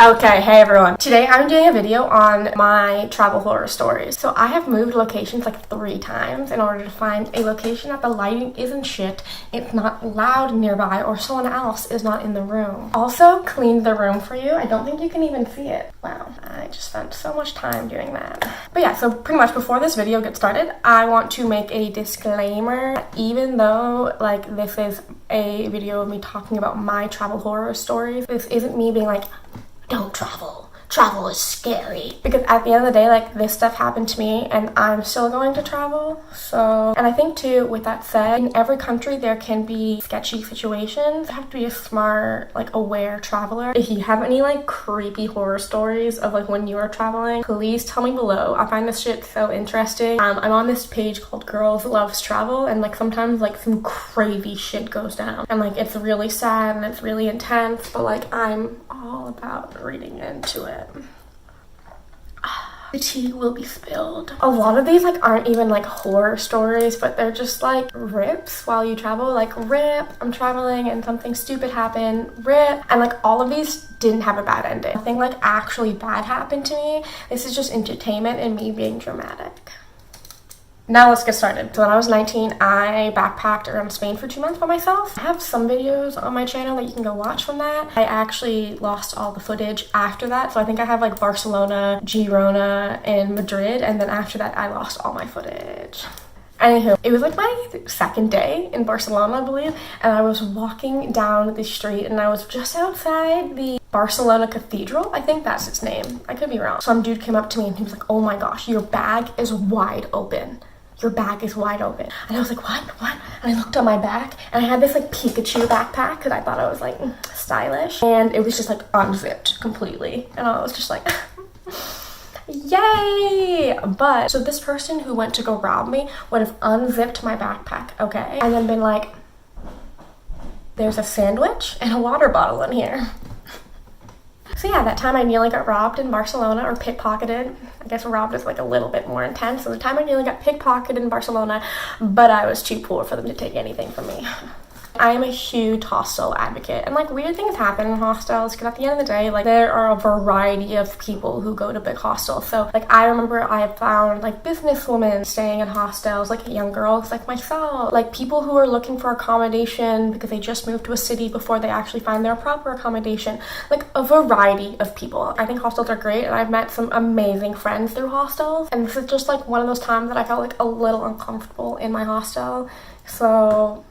Okay, hey everyone. Today I'm doing a video on my travel horror stories. So I have moved locations like 3 times in order to find a location that the lighting isn't shit, it's not loud nearby, or someone else is not in the room. Also cleaned the room for you. I don't think you can even see it. Wow, I just spent so much time doing that. But yeah, so pretty much before this video gets started, I want to make a disclaimer. Even though like this is a video of me talking about my travel horror stories, this isn't me being like, don't travel. Travel is scary. Because at the end of the day, like, this stuff happened to me and I'm still going to travel. So, and I think too, with that said, in every country there can be sketchy situations. You have to be a smart, like, aware traveler. If you have any, like, creepy horror stories of, like, when you are traveling, please tell me below. I find this shit so interesting. I'm on this page called Girls Loves Travel, and, like, sometimes, like, some crazy shit goes down. And, like, it's really sad and it's really intense, but, like, I'm all about reading into it. The tea will be spilled. A lot of these like aren't even like horror stories, but they're just like rips while you travel. Like, rip, I'm traveling and something stupid happened, rip. And like all of these didn't have a bad ending. Nothing like actually bad happened to me. This is just entertainment and me being dramatic. Now let's get started. So when I was 19, I backpacked around Spain for 2 months by myself. I have some videos on my channel that you can go watch from that. I actually lost all the footage after that. So I think I have like Barcelona, Girona, and Madrid. And then after that, I lost all my footage. Anywho, it was like my 2nd day in Barcelona, I believe. And I was walking down the street and I was just outside the Barcelona Cathedral. I think that's its name. I could be wrong. Some dude came up to me and he was like, oh my gosh, your bag is wide open. Your bag is wide open. And I was like, what? And I looked on my back and I had this like Pikachu backpack because I thought I was like stylish. And it was just like unzipped completely. And I was just like, yay! But so this person who went to go rob me would have unzipped my backpack, okay? And then been like, there's a sandwich and a water bottle in here. So yeah, that time I nearly got robbed in Barcelona, or pickpocketed. I guess robbed is like a little bit more intense. So the time I nearly got pickpocketed in Barcelona, but I was too poor for them to take anything from me. I am a huge hostel advocate, and like weird things happen in hostels because at the end of the day, like there are a variety of people who go to big hostels. So like I remember I have found like businesswomen staying in hostels, like young girls like myself, like people who are looking for accommodation because they just moved to a city before they actually find their proper accommodation, like a variety of people. I think hostels are great and I've met some amazing friends through hostels, and this is just like one of those times that I felt like a little uncomfortable in my hostel. So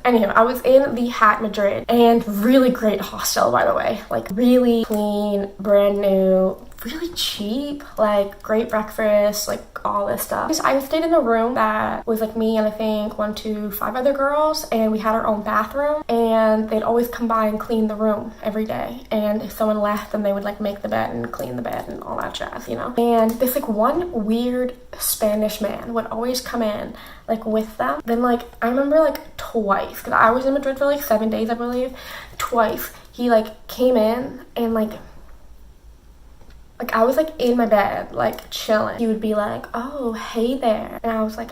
anyhow, I was in the Hat Madrid, and really great hostel, by the way. Like, really clean, brand new, really cheap, like, great breakfast, like, all this stuff. I stayed in a room that was, like, me and I think 1, 2, 5 other girls, and we had our own bathroom, and they'd always come by and clean the room every day. And if someone left, then they would, like, make the bed and clean the bed and all that jazz, you know? And this, like, one weird Spanish man would always come in, like, with them. Then, like, I remember, like, twice, because I was in Madrid for, like, 7 days, I believe. Twice, he, like, came in and, like, I was, like, in my bed, like, chilling. He would be like, oh, hey there. And I was like,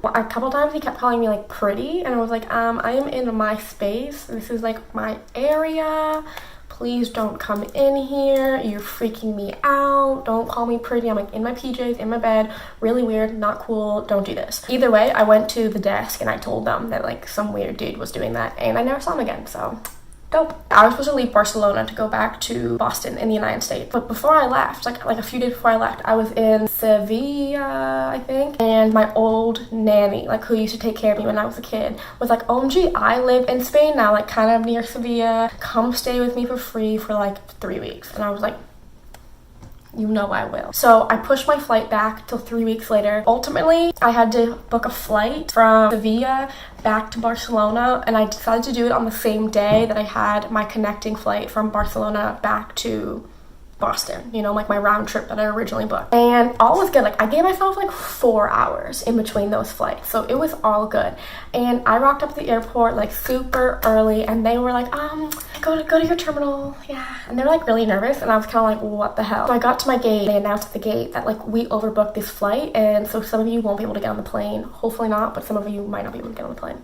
Well, a couple times he kept calling me, like, pretty. And I was like, I am in my space. This is, like, my area. Please don't come in here. You're freaking me out. Don't call me pretty. I'm, like, in my PJs, in my bed. Really weird. Not cool. Don't do this. Either way, I went to the desk and I told them that, like, some weird dude was doing that. And I never saw him again, so dope. I was supposed to leave Barcelona to go back to Boston in the United States. But before I left, like a few days before I left, I was in Sevilla, I think. And my old nanny, like who used to take care of me when I was a kid, was like, OMG, I live in Spain now, like kind of near Sevilla. Come stay with me for free for like 3 weeks. And I was like, you know I will. So I pushed my flight back till 3 weeks later. Ultimately, I had to book a flight from Sevilla back to Barcelona, and I decided to do it on the same day that I had my connecting flight from Barcelona back to Boston, you know, like my round trip that I originally booked. And all was good. Like, I gave myself like 4 hours in between those flights, so it was all good. And I rocked up at the airport like super early, and they were like, go to your terminal, yeah. And they're like really nervous, and I was kind of like, what the hell? So I got to my gate. They announced at the gate that like we overbooked this flight, and so some of you won't be able to get on the plane. Hopefully not, but some of you might not be able to get on the plane.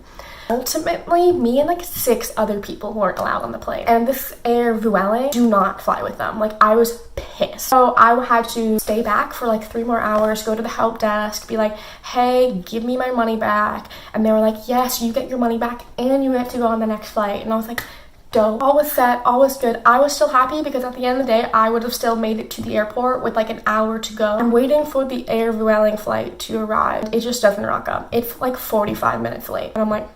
Ultimately, me and like 6 other people weren't allowed on the plane. And this Air Vueling, do not fly with them. Like, I was pissed. So I had to stay back for like 3 more hours, go to the help desk, be like, hey, give me my money back. And they were like, yes, you get your money back and you have to go on the next flight. And I was like, dope. All was set, all was good. I was still happy because at the end of the day, I would have still made it to the airport with like an hour to go. I'm waiting for the Air Vueling flight to arrive. It just doesn't rock up. It's like 45 minutes late. And I'm like,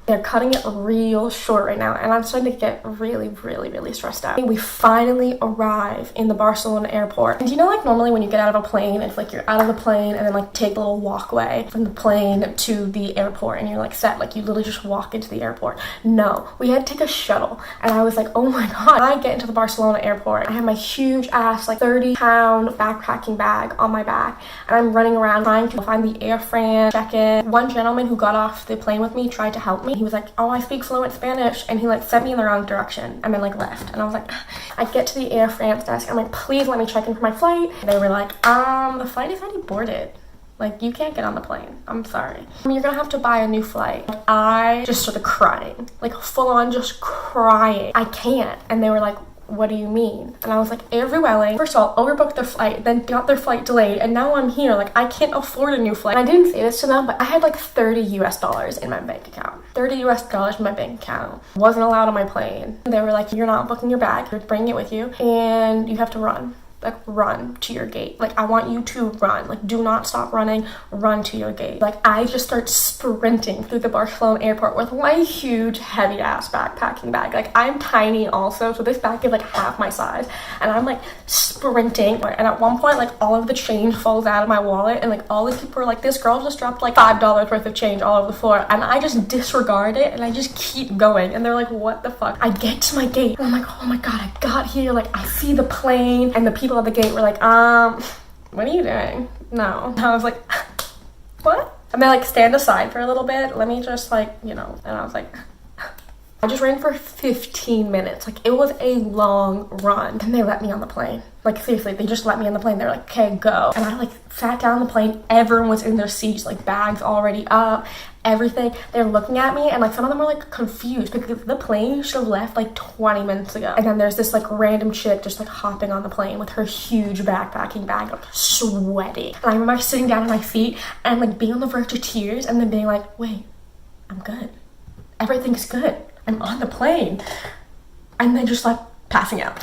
they're cutting it real short right now, and I'm starting to get really stressed out. We finally arrive in the Barcelona airport. And you know, like normally when you get out of a plane, it's like you're out of the plane and then like take a little walkway from the plane to the airport and you're like set, like you literally just walk into the airport. No, we had to take a shuttle, and I was like, oh my god. I get into the Barcelona airport, I have my huge ass like 30-pound backpacking bag on my back, and I'm running around trying to find the Air France check-in. One gentleman who got off the plane with me tried to help me. He was like, oh, I speak fluent Spanish, and he like sent me in the wrong direction and then like left. And I was like, I get to the Air France desk, I'm like, please let me check in for my flight. And they were like, the flight is already boarded, like you can't get on the plane, I'm sorry, you're gonna have to buy a new flight. I just started crying, like full on just crying. I can't. And they were like, what do you mean? And I was like, Air Vueling, first of all, overbooked their flight, then got their flight delayed, and now I'm here, like I can't afford a new flight. And I didn't say this to them, but I had like $30 US in my bank account. $30 US in my bank account. Wasn't allowed on my plane. They were like, you're not booking your bag, you're bringing it with you, and you have to run. Like, run to your gate. Like, I want you to run. Like, do not stop running. Run to your gate. Like, I just start sprinting through the Barcelona airport with my huge, heavy-ass backpacking bag. Like, I'm tiny also, so this bag is, like, half my size. And I'm, like, sprinting. And at one point, like, all of the change falls out of my wallet. And, like, all these people are like, this girl just dropped, like, $5 worth of change all over the floor. And I just disregard it, and I just keep going. And they're like, what the fuck? I get to my gate, and I'm like, oh my god, I got here. Like, I see the plane, and the people at the gate were like, what are you doing? No. And I was like, what? And they like, stand aside for a little bit, let me just like, you know. And I was like, I just ran for 15 minutes. Like, it was a long run. And they let me on the plane. Like, seriously, they just let me on the plane. They're like, okay, go. And I like sat down on the plane. Everyone was in their seats, like bags already up, everything. They're looking at me, and like some of them were like confused because the plane should have left like 20 minutes ago. And then there's this like random chick just like hopping on the plane with her huge backpacking bag, like sweaty. And I remember sitting down in my seat and like being on the verge of tears, and then being like, wait, I'm good. Everything's good. I'm on the plane. And then just like passing out.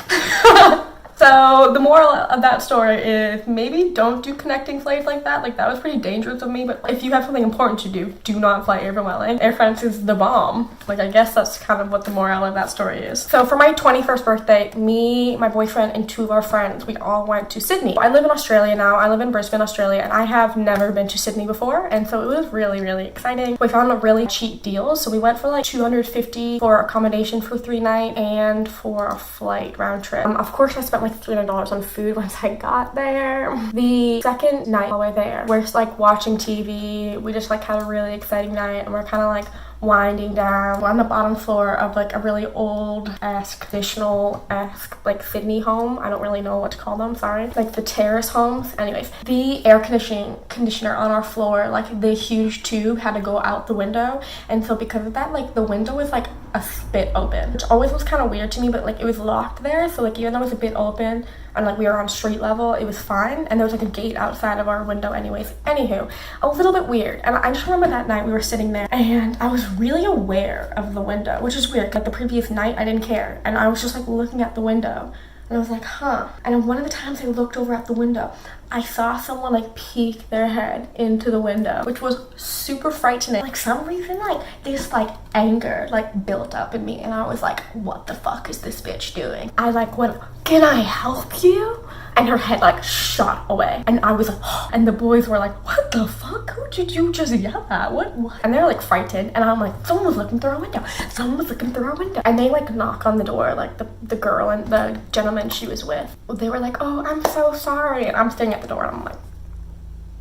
So the moral of that story is maybe don't do connecting flights like that. Like, that was pretty dangerous of me, but if you have something important to do, do not fly Air Vueling. Air France is the bomb. Like, I guess that's kind of what the moral of that story is. So for my 21st birthday, me, my boyfriend, and 2 of our friends, we all went to Sydney. I live in Australia now. I live in Brisbane, Australia, and I have never been to Sydney before, and so it was really exciting. We found a really cheap deal, so we went for like $250 for accommodation for 3 nights and for a flight round trip. Of course, I spent like $300 on food once I got there. The second night while we're there, we're just like watching TV. We just like had a really exciting night, and we're kind of like winding down. We're on the bottom floor of like a really old-esque, traditional-esque like Sydney home. I don't really know what to call them, sorry. Like the terrace homes. Anyways, the air conditioner on our floor, like the huge tube had to go out the window. And so because of that, like the window was like a bit open, which always was kind of weird to me, but like it was locked there. So like even though it was a bit open and like we were on street level, it was fine. And there was like a gate outside of our window anyways. Anywho, a little bit weird. And I just remember that night we were sitting there and I was really aware of the window, which is weird. Like the previous night I didn't care, and I was just like looking at the window, and I was like, huh. And one of the times I looked over at the window, I saw someone like peek their head into the window, which was super frightening. Like some reason, like this like anger like built up in me, and I was like, what the fuck is this bitch doing? I like went, can I help you? And her head like shot away, and I was like, oh. And the boys were like, what the fuck? Who did you just yell at? What? And they're like frightened, and I'm like, someone was looking through our window. Someone was looking through our window. And they like knock on the door, like the girl and the gentleman she was with. They were like, oh, I'm so sorry. And I'm staying at the door, and I'm like,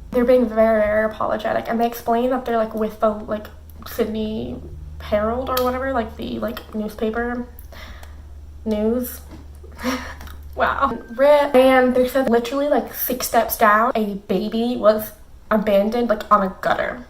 they're being very apologetic, and they explain that they're like with the like Sydney Herald or whatever, like the like newspaper news. Wow. Rip. And they said literally like 6 steps down, a baby was abandoned like on a gutter.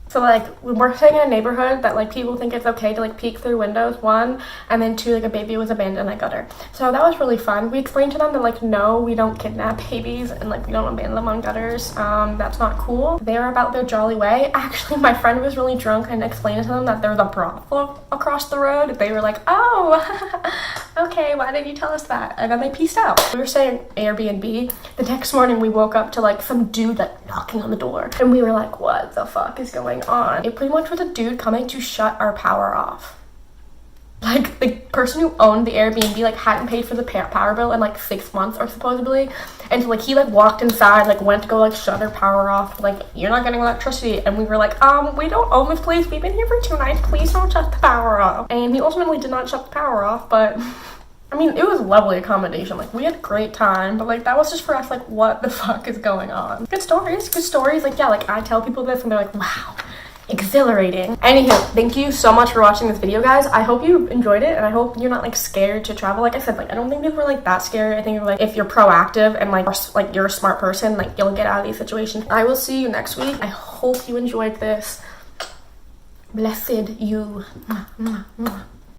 So like we're staying in a neighborhood that like people think it's okay to like peek through windows, one, and then two, like a baby was abandoned in a gutter. So that was really fun. We explained to them that like no, we don't kidnap babies and like we don't abandon them on gutters. That's not cool. They were about their jolly way. Actually, my friend was really drunk and explained to them that there's a brothel across the road. They were like, oh, okay, why didn't you tell us that? And then they peaced out. We were staying Airbnb. The next morning we woke up to like some dude like knocking on the door, and we were like, what the fuck is going on? It pretty much was a dude coming to shut our power off. Like the person who owned the Airbnb like hadn't paid for the power bill in like 6 months or supposedly, and so like he like walked inside, like went to go like shut our power off, like you're not getting electricity, and we were like, we don't own this place, we've been here for 2 nights, please don't shut the power off. And he ultimately did not shut the power off, but I mean, it was lovely accommodation. Like, we had a great time, but, like, that was just for us, like, what the fuck is going on? Good stories. Like, yeah, like, I tell people this, and they're like, wow, exhilarating. Anywho, thank you so much for watching this video, guys. I hope you enjoyed it, and I hope you're not, like, scared to travel. Like I said, like, I don't think people are, like, that scary. I think, like, if you're proactive and, like, you're a smart person, like, you'll get out of these situations. I will see you next week. I hope you enjoyed this. Blessed you. Mwah, mwah, mwah.